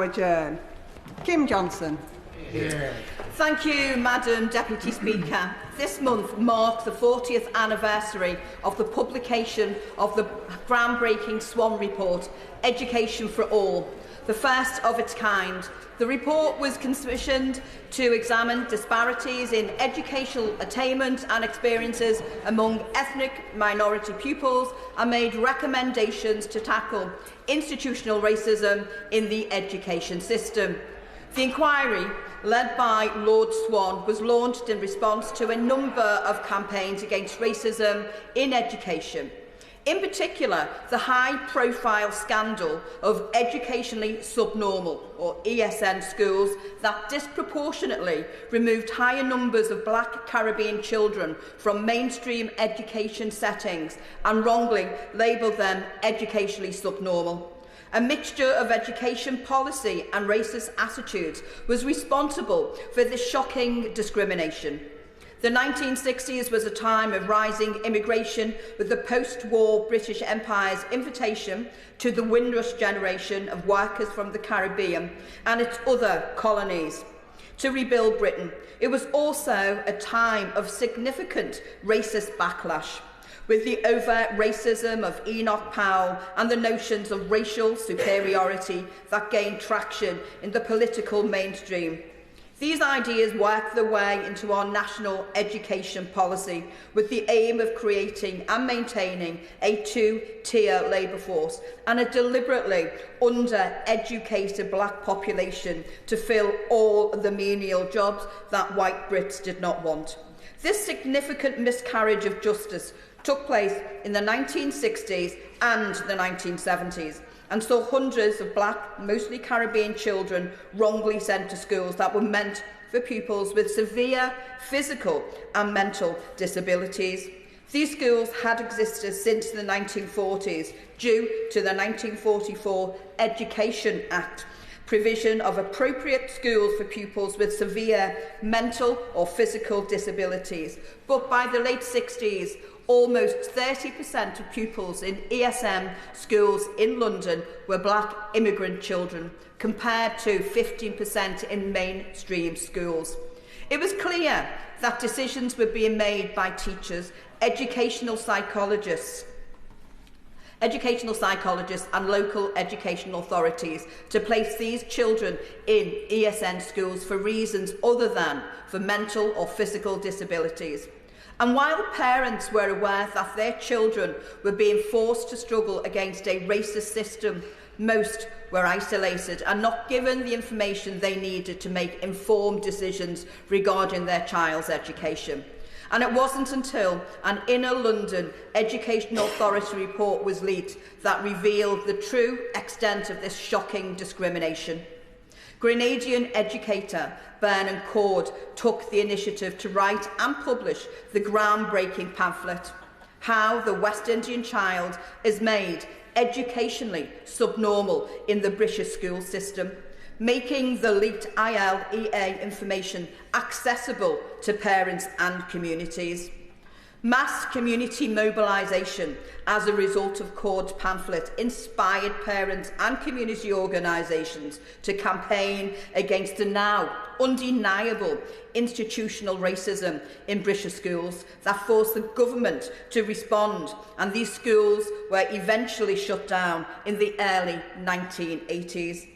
Adjourn. Kim Johnson. Here. Thank you, Madam Deputy Speaker. This month marks the 40th anniversary of the publication of the groundbreaking Swann Report, Education for All, the first of its kind. The report was commissioned to examine disparities in educational attainment and experiences among ethnic minority pupils and made recommendations to tackle institutional racism in the education system. The inquiry, led by Lord Swann, was launched in response to a number of campaigns against racism in education. In particular, the high-profile scandal of educationally subnormal, or ESN, schools that disproportionately removed higher numbers of Black Caribbean children from mainstream education settings and wrongly labelled them educationally subnormal. A mixture of education policy and racist attitudes was responsible for this shocking discrimination. The 1960s was a time of rising immigration, with the post-war British Empire's invitation to the Windrush generation of workers from the Caribbean and its other colonies to rebuild Britain. It was also a time of significant racist backlash, with the overt racism of Enoch Powell and the notions of racial superiority that gained traction in the political mainstream. These ideas worked their way into our national education policy with the aim of creating and maintaining a two-tier labour force and a deliberately under-educated Black population to fill all the menial jobs that white Brits did not want. This significant miscarriage of justice took place in the 1960s and the 1970s, and saw hundreds of Black, mostly Caribbean children wrongly sent to schools that were meant for pupils with severe physical and mental disabilities. These schools had existed since the 1940s due to the 1944 Education Act, provision of appropriate schools for pupils with severe mental or physical disabilities. But by the late 60s, almost 30% of pupils in ESM schools in London were Black immigrant children, compared to 15% in mainstream schools. It was clear that decisions were being made by teachers, educational psychologists and local educational authorities to place these children in ESN schools for reasons other than for mental or physical disabilities. And while parents were aware that their children were being forced to struggle against a racist system, most were isolated and not given the information they needed to make informed decisions regarding their child's education. And it wasn't until an Inner London Education Authority report was leaked that revealed the true extent of this shocking discrimination. Grenadian educator Vernon Cord took the initiative to write and publish the groundbreaking pamphlet, How the West Indian Child is Made Educationally Subnormal in the British School System, making the leaked ILEA information accessible to parents and communities. Mass community mobilisation as a result of Cord's pamphlet inspired parents and community organisations to campaign against the now undeniable institutional racism in British schools that forced the government to respond, and these schools were eventually shut down in the early 1980s.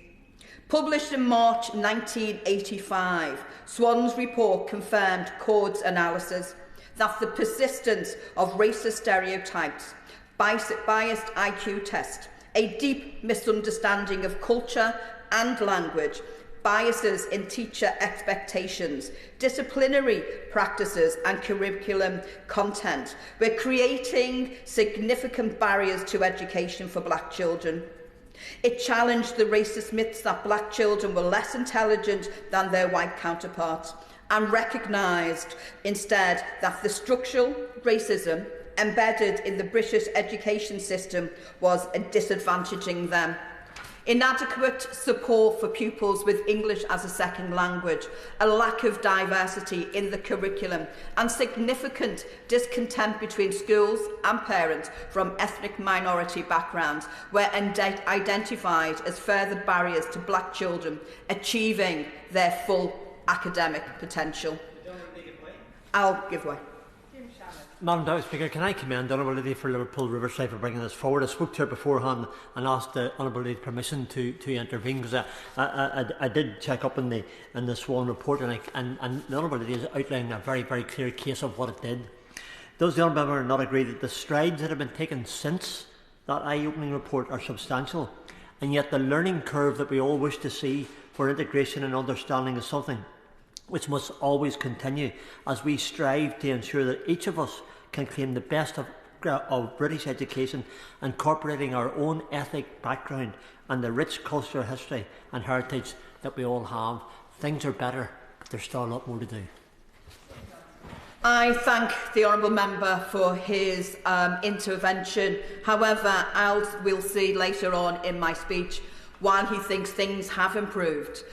Published in March 1985, Swann's report confirmed Cord's analysis that the persistence of racist stereotypes, biased IQ test, a deep misunderstanding of culture and language, biases in teacher expectations, disciplinary practices and curriculum content were creating significant barriers to education for Black children. It challenged the racist myths that Black children were less intelligent than their white counterparts, and recognised instead that the structural racism embedded in the British education system was disadvantaging them. inadequate support for pupils with English as a second language, a lack of diversity in the curriculum, and significant discontent between schools and parents from ethnic minority backgrounds were identified as further barriers to black children achieving their full academic potential. I'll give way. Madam Deputy Speaker, can I commend the Honourable Lady for Liverpool Riverside for bringing this forward? I spoke to her beforehand and asked the Honourable Lady's permission to intervene, because I did check up in the Swann Report, and the Honourable Lady is outlining a very, very clear case of what it did. Does the Honourable Member not agree that the strides that have been taken since that eye-opening report are substantial, and yet the learning curve that we all wish to see for integration and understanding is something which must always continue as we strive to ensure that each of us can claim the best of British education, incorporating our own ethnic background and the rich cultural history and heritage that we all have? Things are better, but there's still a lot more to do. I thank the Honourable Member for his intervention. However, we'll see later on in my speech, while he thinks things have improved,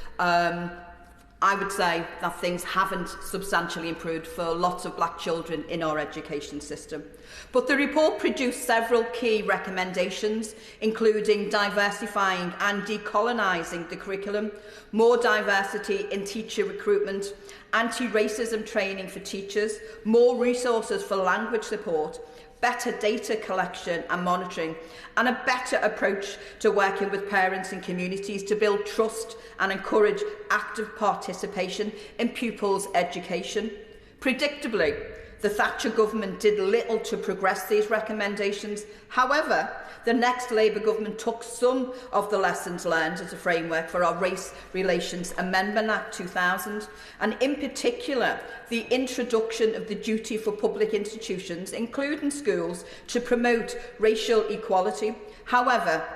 I would say that things haven't substantially improved for lots of black children in our education system. But the report produced several key recommendations, including diversifying and decolonising the curriculum, more diversity in teacher recruitment, anti-racism training for teachers, more resources for language support, better data collection and monitoring, and a better approach to working with parents and communities to build trust and encourage active participation in pupils' education. Predictably, the Thatcher government did little to progress these recommendations. However, the next Labour government took some of the lessons learned as a framework for our Race Relations Amendment Act 2000, and in particular, the introduction of the duty for public institutions, including schools, to promote racial equality. However,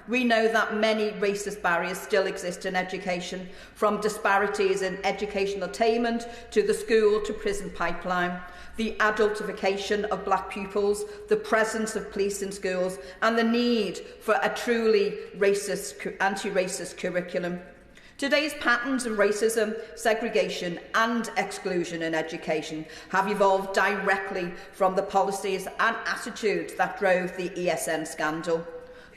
we know that many racist barriers still exist in education, from disparities in educational attainment to the school to prison pipeline, the adultification of black pupils, the presence of police in schools, and the need for a truly anti-racist curriculum. Today's patterns of racism, segregation and exclusion in education have evolved directly from the policies and attitudes that drove the ESN scandal.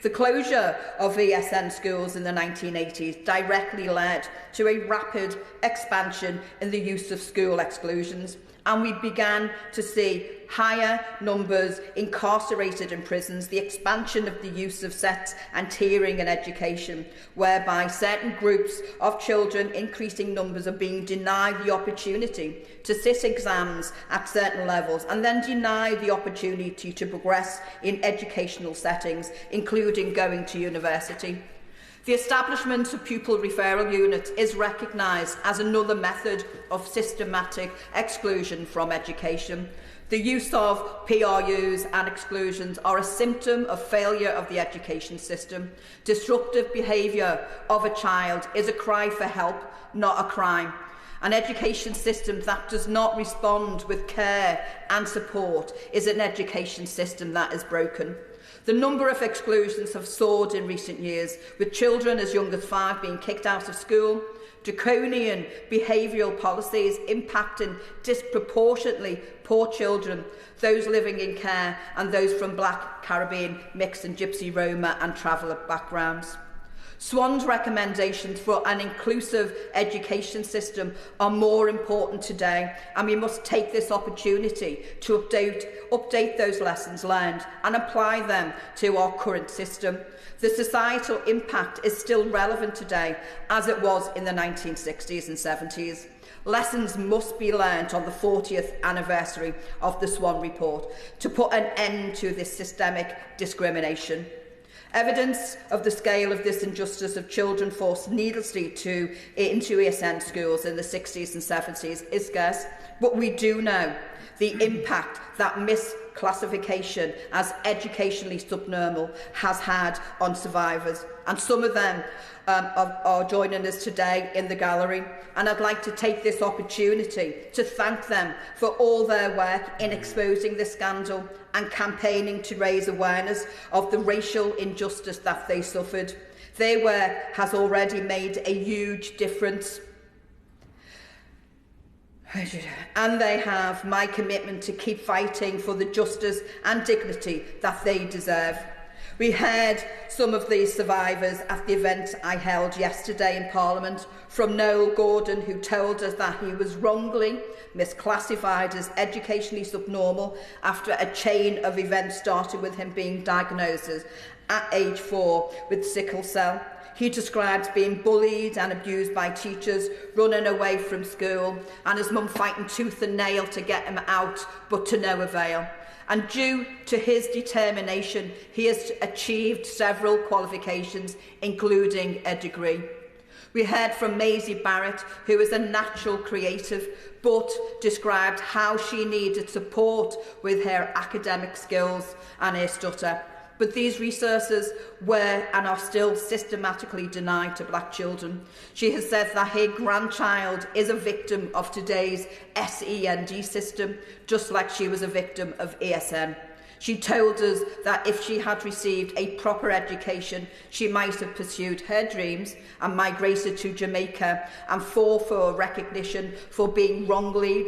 The closure of ESN schools in the 1980s directly led to a rapid expansion in the use of school exclusions, and we began to see higher numbers incarcerated in prisons, the expansion of the use of sets and tiering in education, whereby certain groups of children, increasing numbers, are being denied the opportunity to sit exams at certain levels and then denied the opportunity to progress in educational settings, including going to university. The establishment of pupil referral units is recognised as another method of systematic exclusion from education. The use of PRUs and exclusions are a symptom of failure of the education system. Disruptive behaviour of a child is a cry for help, not a crime. An education system that does not respond with care and support is an education system that is broken. The number of exclusions have soared in recent years, with children as young as 5 being kicked out of school, draconian behavioural policies impacting disproportionately poor children, those living in care and those from Black, Caribbean, mixed and Gypsy, Roma and traveller backgrounds. Swann's recommendations for an inclusive education system are more important today, and we must take this opportunity to update those lessons learned and apply them to our current system. The societal impact is still relevant today as it was in the 1960s and 70s. Lessons must be learnt on the 40th anniversary of the Swann Report to put an end to this systemic discrimination. Evidence of the scale of this injustice of children forced needlessly into ESN schools in the 60s and 70s is scarce, but we do know the impact that misclassification as educationally subnormal has had on survivors, and some of them are joining us today in the gallery, and I'd like to take this opportunity to thank them for all their work in exposing this scandal and campaigning to raise awareness of the racial injustice that they suffered. Their work has already made a huge difference. And they have my commitment to keep fighting for the justice and dignity that they deserve. We heard some of these survivors at the event I held yesterday in Parliament, from Noel Gordon, who told us that he was wrongly misclassified as educationally subnormal after a chain of events started with him being diagnosed at age 4 with sickle cell. He describes being bullied and abused by teachers, running away from school, and his mum fighting tooth and nail to get him out, but to no avail. And due to his determination, he has achieved several qualifications, including a degree. We heard from Maisie Barrett, who is a natural creative, but described how she needed support with her academic skills and her stutter. But these resources were and are still systematically denied to black children. She has said that her grandchild is a victim of today's SEND system, just like she was a victim of ASN. She told us that if she had received a proper education, she might have pursued her dreams and migrated to Jamaica and fought for recognition for being wrongly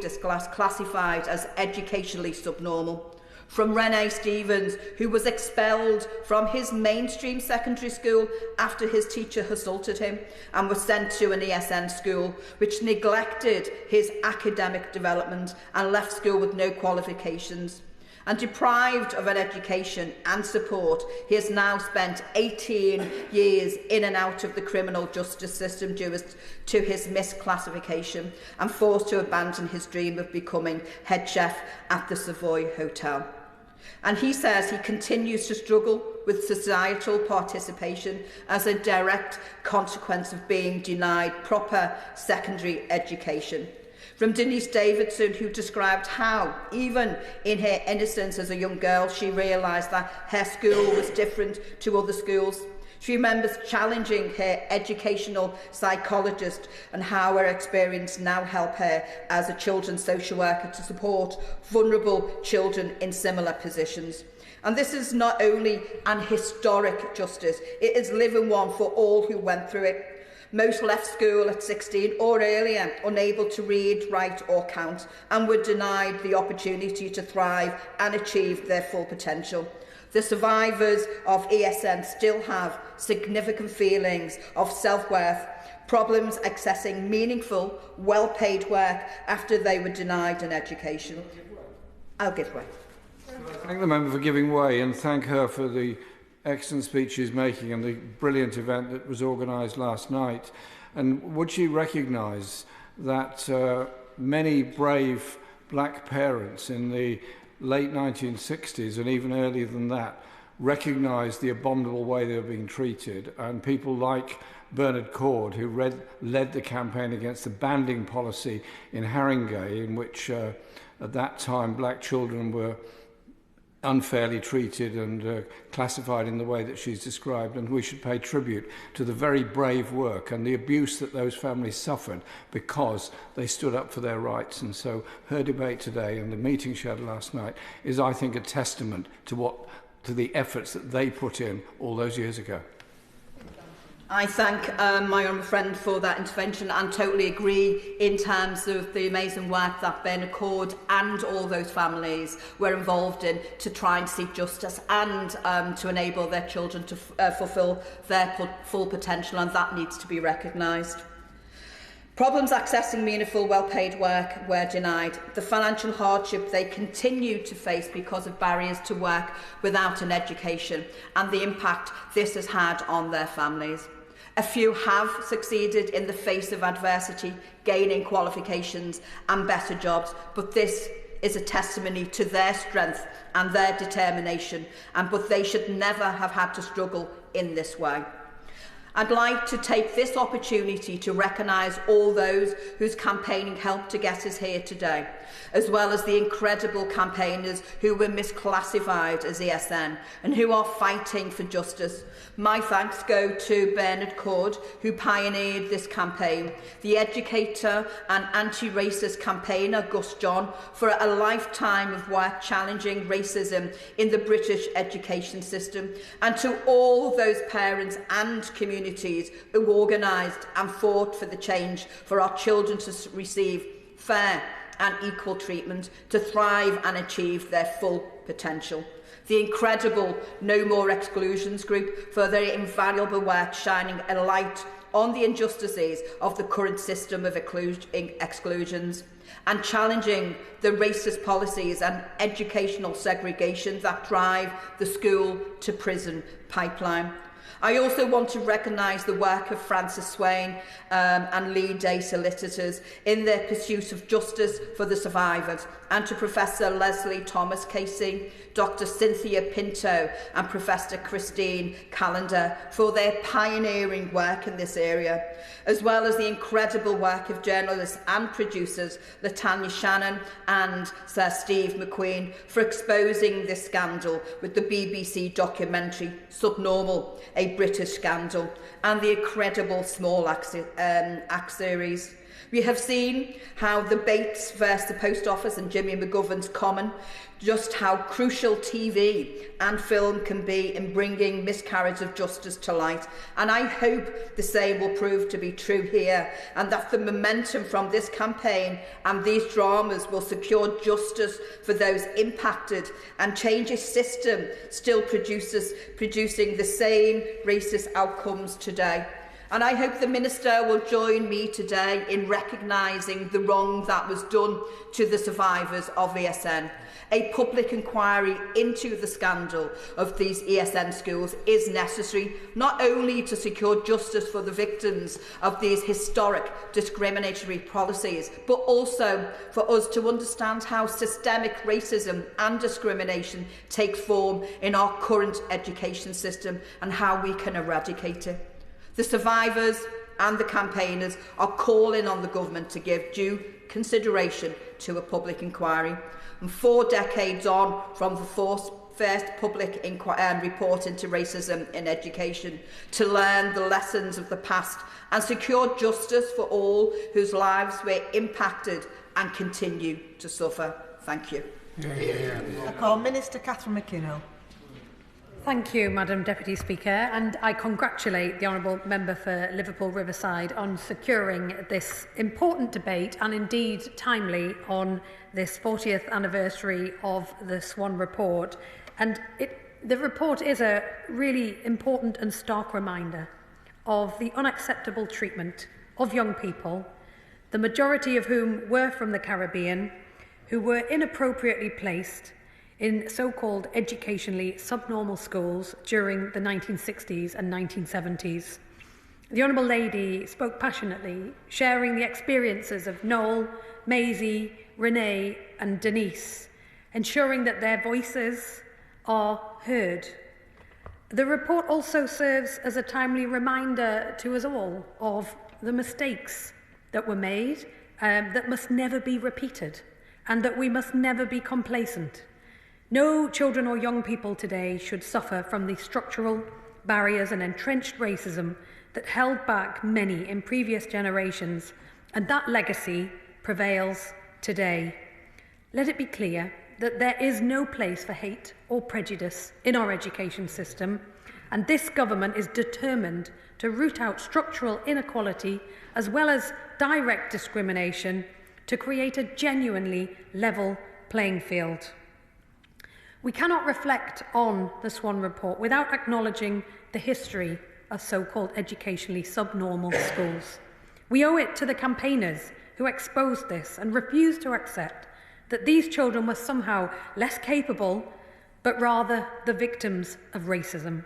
classified as educationally subnormal. From Renee Stevens, who was expelled from his mainstream secondary school after his teacher assaulted him and was sent to an ESN school, which neglected his academic development and left school with no qualifications. And deprived of an education and support, he has now spent 18 years in and out of the criminal justice system due to his misclassification and forced to abandon his dream of becoming head chef at the Savoy Hotel. And he says he continues to struggle with societal participation as a direct consequence of being denied proper secondary education. From Denise Davidson, who described how, even in her innocence as a young girl, she realised that her school was different to other schools. She remembers challenging her educational psychologist and how her experience now help her as a children's social worker to support vulnerable children in similar positions. And this is not only an historic justice, it is living one for all who went through it. Most left school at 16 or earlier, unable to read, write or count, and were denied the opportunity to thrive and achieve their full potential. The survivors of ESN still have significant feelings of self-worth, problems accessing meaningful, well-paid work after they were denied an education. I'll give way. Thank the member for giving way and thank her for the excellent speech she's making and the brilliant event that was organised last night. And would she recognise that many brave black parents in the late 1960s and even earlier than that recognised the abominable way they were being treated, and people like Bernard Cord, who led the campaign against the banding policy in Haringey, in which at that time black children were unfairly treated and classified in the way that she's described, and we should pay tribute to the very brave work and the abuse that those families suffered because they stood up for their rights. And so her debate today and the meeting she had last night is, I think, a testament to the efforts that they put in all those years ago. I thank my honourable friend for that intervention and totally agree in terms of the amazing work that Bernard Cord and all those families were involved in to try and seek justice and to enable their children to fulfil their full potential, and that needs to be recognised. Problems accessing meaningful, well-paid work were denied. The financial hardship they continue to face because of barriers to work without an education and the impact this has had on their families. A few have succeeded in the face of adversity, gaining qualifications and better jobs, but this is a testimony to their strength and their determination, but they should never have had to struggle in this way. I'd like to take this opportunity to recognise all those whose campaigning helped to get us here today, as well as the incredible campaigners who were misclassified as ESN and who are fighting for justice. My thanks go to Bernard Cord, who pioneered this campaign, the educator and anti-racist campaigner Gus John, for a lifetime of work challenging racism in the British education system, and to all those parents and community communities who organised and fought for the change for our children to receive fair and equal treatment, to thrive and achieve their full potential. The incredible No More Exclusions group for their invaluable work shining a light on the injustices of the current system of exclusions and challenging the racist policies and educational segregation that drive the school to prison pipeline. I also want to recognise the work of Francis Swain and Lee Day solicitors in their pursuit of justice for the survivors, and to Professor Leslie Thomas Casey, Dr Cynthia Pinto and Professor Christine Callender for their pioneering work in this area, as well as the incredible work of journalists and producers Latanya Shannon and Sir Steve McQueen for exposing this scandal with the BBC documentary Subnormal, a British Scandal, and the incredible Small Act series. We have seen how the Bates versus the Post Office and Jimmy McGovern's Common, just how crucial TV and film can be in bringing miscarriage of justice to light. And I hope the same will prove to be true here, and that the momentum from this campaign and these dramas will secure justice for those impacted and change a system still producing the same racist outcomes today. And I hope the Minister will join me today in recognising the wrong that was done to the survivors of ESN. A public inquiry into the scandal of these ESN schools is necessary, not only to secure justice for the victims of these historic discriminatory policies, but also for us to understand how systemic racism and discrimination take form in our current education system and how we can eradicate it. The survivors and the campaigners are calling on the government to give due consideration to a public inquiry. And 4 decades on from the first public report into racism in education, to learn the lessons of the past and secure justice for all whose lives were impacted and continue to suffer. Thank you. I call Minister Catherine McKinnon. Thank you, Madam Deputy Speaker, and I congratulate the Honourable Member for Liverpool Riverside on securing this important debate, and indeed timely, on this 40th anniversary of the Swann Report. And the report is a really important and stark reminder of the unacceptable treatment of young people, the majority of whom were from the Caribbean, who were inappropriately placed in so-called educationally subnormal schools during the 1960s and 1970s. The Honourable Lady spoke passionately, sharing the experiences of Noel, Maisie, Renee and Denise, ensuring that their voices are heard. The report also serves as a timely reminder to us all of the mistakes that were made, that must never be repeated, and that we must never be complacent. No children or young people today should suffer from the structural barriers and entrenched racism that held back many in previous generations, and that legacy prevails today. Let it be clear that there is no place for hate or prejudice in our education system, and this government is determined to root out structural inequality as well as direct discrimination to create a genuinely level playing field. We cannot reflect on the Swann Report without acknowledging the history of so-called educationally subnormal schools. We owe it to the campaigners who exposed this and refused to accept that these children were somehow less capable, but rather the victims of racism.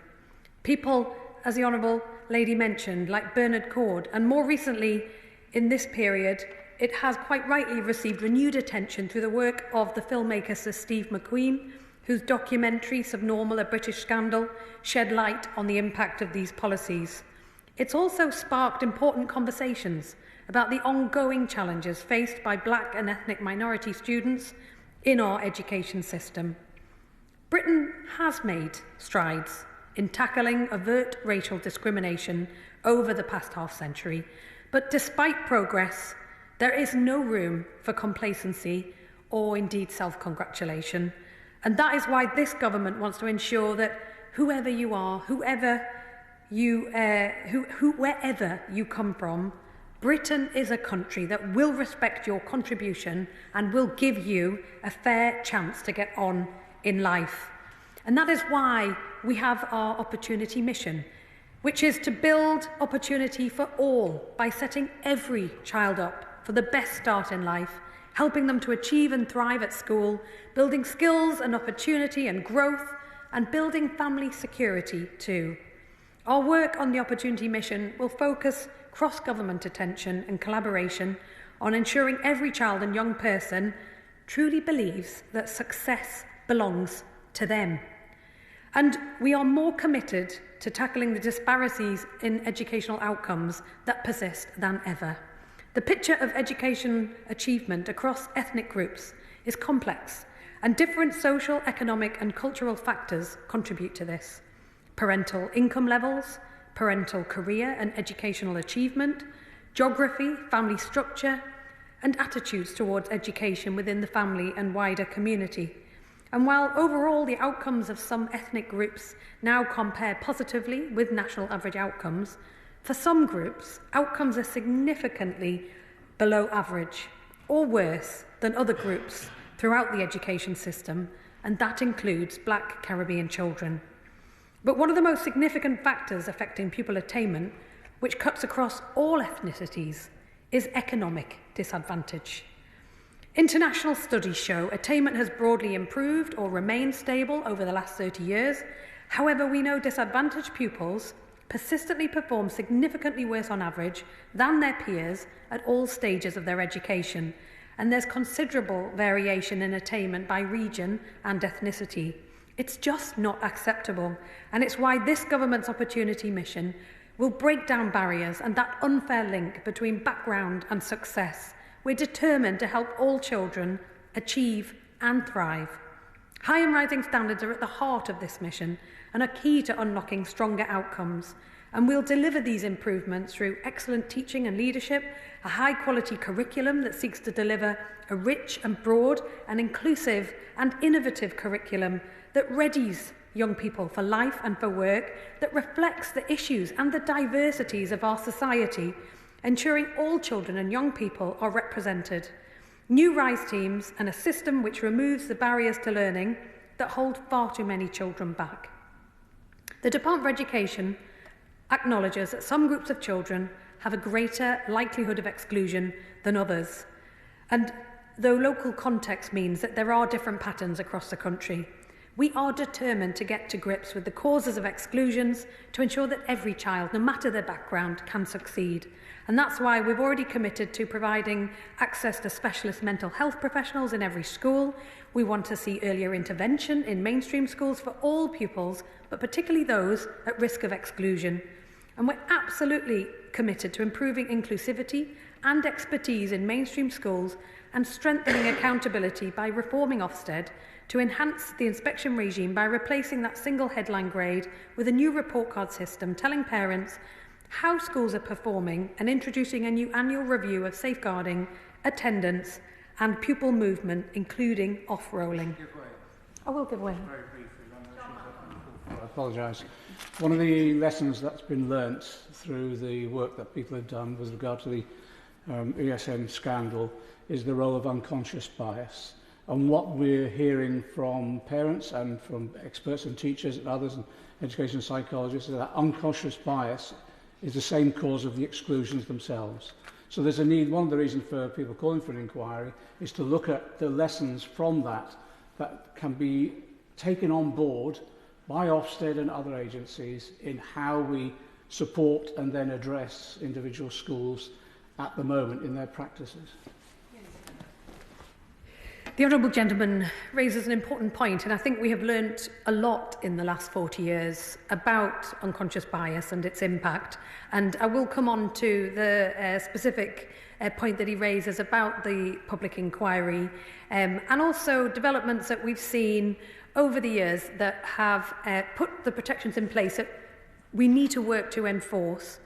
People, as the Honourable Lady mentioned, like Bernard Cord, and more recently in this period, it has quite rightly received renewed attention through the work of the filmmaker Sir Steve McQueen, whose documentary, Subnormal, a British Scandal, shed light on the impact of these policies. It's also sparked important conversations about the ongoing challenges faced by black and ethnic minority students in our education system. Britain has made strides in tackling overt racial discrimination over the past half-century, but despite progress, there is no room for complacency or indeed self-congratulation. And that is why this government wants to ensure that whoever you are, whoever wherever you come from, Britain is a country that will respect your contribution and will give you a fair chance to get on in life. And that is why we have our opportunity mission, which is to build opportunity for all by setting every child up for the best start in life, helping them to achieve and thrive at school, building skills and opportunity and growth, and building family security too. Our work on the Opportunity Mission will focus cross-government attention and collaboration on ensuring every child and young person truly believes that success belongs to them. And we are more committed to tackling the disparities in educational outcomes that persist than ever. The picture of education achievement across ethnic groups is complex, and different social, economic and cultural factors contribute to this. Parental income levels, parental career and educational achievement, geography, family structure, and attitudes towards education within the family and wider community. And while overall the outcomes of some ethnic groups now compare positively with national average outcomes, for some groups, outcomes are significantly below average or worse than other groups throughout the education system, and that includes Black Caribbean children. But one of the most significant factors affecting pupil attainment, which cuts across all ethnicities, is economic disadvantage. International studies show attainment has broadly improved or remained stable over the last 30 years. However, we know disadvantaged pupils persistently perform significantly worse on average than their peers at all stages of their education, and there's considerable variation in attainment by region and ethnicity. It's just not acceptable, and it's why this government's Opportunity Mission will break down barriers and that unfair link between background and success. We're determined to help all children achieve and thrive. High and rising standards are at the heart of this mission and are key to unlocking stronger outcomes. And we'll deliver these improvements through excellent teaching and leadership, a high-quality curriculum that seeks to deliver a rich and broad and inclusive and innovative curriculum that readies young people for life and for work, that reflects the issues and the diversities of our society, ensuring all children and young people are represented. New RISE teams and a system which removes the barriers to learning that hold far too many children back. The Department of Education acknowledges that some groups of children have a greater likelihood of exclusion than others, and though local context means that there are different patterns across the country, we are determined to get to grips with the causes of exclusions to ensure that every child, no matter their background, can succeed. And that's why we've already committed to providing access to specialist mental health professionals in every school. We want to see earlier intervention in mainstream schools for all pupils, but particularly those at risk of exclusion. And we're absolutely committed to improving inclusivity and expertise in mainstream schools and strengthening accountability by reforming Ofsted to enhance the inspection regime by replacing that single headline grade with a new report card system telling parents how schools are performing and introducing a new annual review of safeguarding, attendance and pupil movement, including off-rolling. I will give way. Very briefly, I apologise. One of the lessons that's been learnt through the work that people have done with regard to the ESN scandal is the role of unconscious bias. And what we're hearing from parents and from experts and teachers and others and education psychologists is that unconscious bias is the same cause of the exclusions themselves. So there's a need, one of the reasons for people calling for an inquiry is to look at the lessons from that can be taken on board by Ofsted and other agencies in how we support and then address individual schools at the moment in their practices. The Honourable Gentleman raises an important point, and I think we have learnt a lot in the last 40 years about unconscious bias and its impact. And I will come on to the specific point that he raises about the public inquiry and also developments that we've seen over the years that have put the protections in place that we need to work to enforce.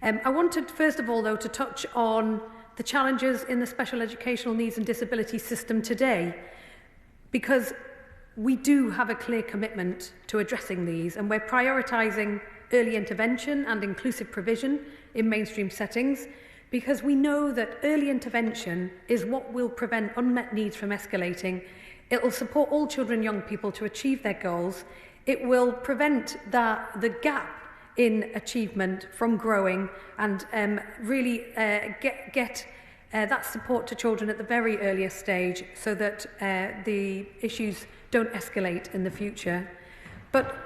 I wanted, first of all, though, to touch on the challenges in the special educational needs and disability system today, because we do have a clear commitment to addressing these, and we're prioritising early intervention and inclusive provision in mainstream settings, because we know that early intervention is what will prevent unmet needs from escalating. It will support all children and young people to achieve their goals. It will prevent the gap in achievement from growing and really get that support to children at the very earliest stage so that the issues don't escalate in the future. But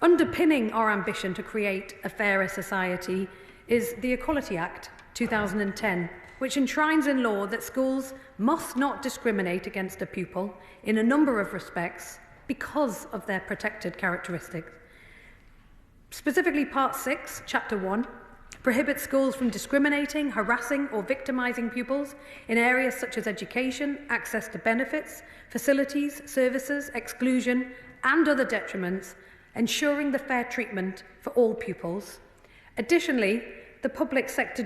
underpinning our ambition to create a fairer society is the Equality Act 2010, which enshrines in law that schools must not discriminate against a pupil in a number of respects because of their protected characteristics. Specifically, Part 6, Chapter 1, prohibits schools from discriminating, harassing or victimising pupils in areas such as education, access to benefits, facilities, services, exclusion and other detriments, ensuring the fair treatment for all pupils. Additionally, the public sector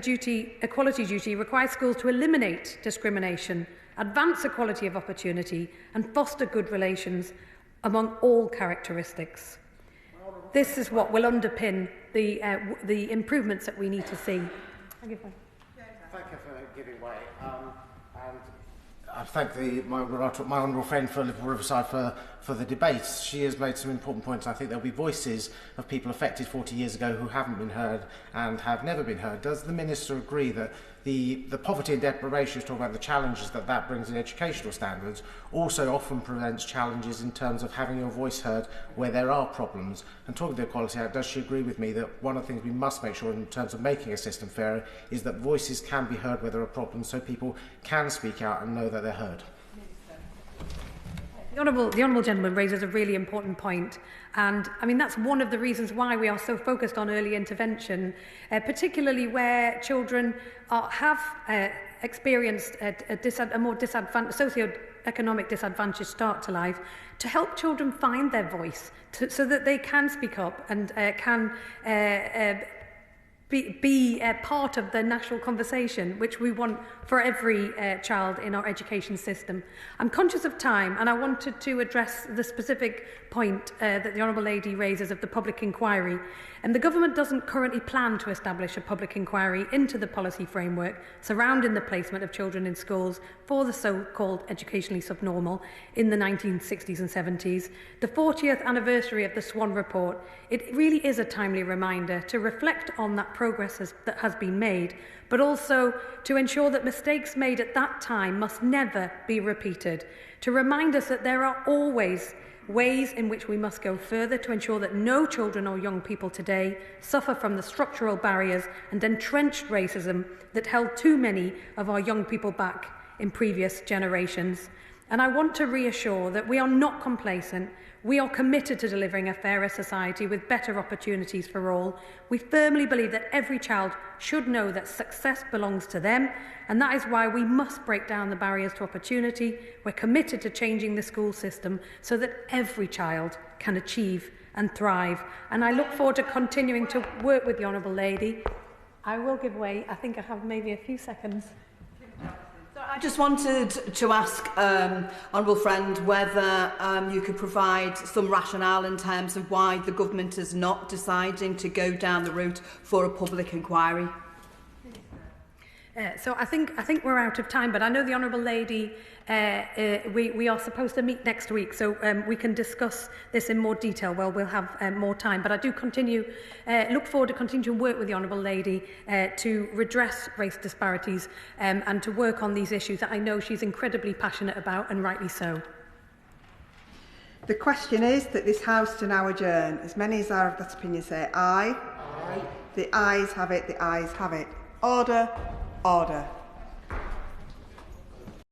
equality duty requires schools to eliminate discrimination, advance equality of opportunity and foster good relations among all characteristics. This is what will underpin the improvements that we need to see. Thank you for giving way. And I thank my honourable friend for Liverpool Riverside for the debate. She has made some important points. I think there'll be voices of people affected 40 years ago who haven't been heard and have never been heard. Does the Minister agree that the poverty and deprivation is talking about the challenges that brings in educational standards, also often presents challenges in terms of having your voice heard where there are problems? And talking to the Equality Act, does she agree with me that one of the things we must make sure in terms of making a system fairer is that voices can be heard where there are problems so people can speak out and know that they're heard? The Honourable Gentleman raises a really important point, and I mean that's one of the reasons why we are so focused on early intervention, particularly where children have experienced a more socio-economic disadvantaged start to life, to help children find their voice so that they can speak up and can be part of the national conversation, which we want for every child in our education system. I'm conscious of time, and I wanted to address the specific point that the Honourable Lady raises of the public inquiry. And the Government doesn't currently plan to establish a public inquiry into the policy framework surrounding the placement of children in schools for the so-called educationally subnormal in the 1960s and 70s. The 40th anniversary of the Swann Report, it really is a timely reminder to reflect on that progress that has been made, but also to ensure that mistakes made at that time must never be repeated, to remind us that there are always ways in which we must go further to ensure that no children or young people today suffer from the structural barriers and entrenched racism that held too many of our young people back in previous generations. And I want to reassure that we are not complacent. We are committed to delivering a fairer society with better opportunities for all. We firmly believe that every child should know that success belongs to them, and that is why we must break down the barriers to opportunity. We're committed to changing the school system so that every child can achieve and thrive. And I look forward to continuing to work with the Honourable Lady. I will give way. I think I have maybe a few seconds. I just wanted to ask Honourable Friend whether you could provide some rationale in terms of why the Government is not deciding to go down the route for a public inquiry. So I think we're out of time, but I know the Honourable Lady, we are supposed to meet next week, so we can discuss this in more detail. Well, we'll have more time, but I do look forward to continuing to work with the Honourable Lady to redress race disparities and to work on these issues that I know she's incredibly passionate about, and rightly so. The question is that this House to now adjourn. As many as are of that opinion say aye. Aye. The ayes have it, the ayes have it. Order. Order.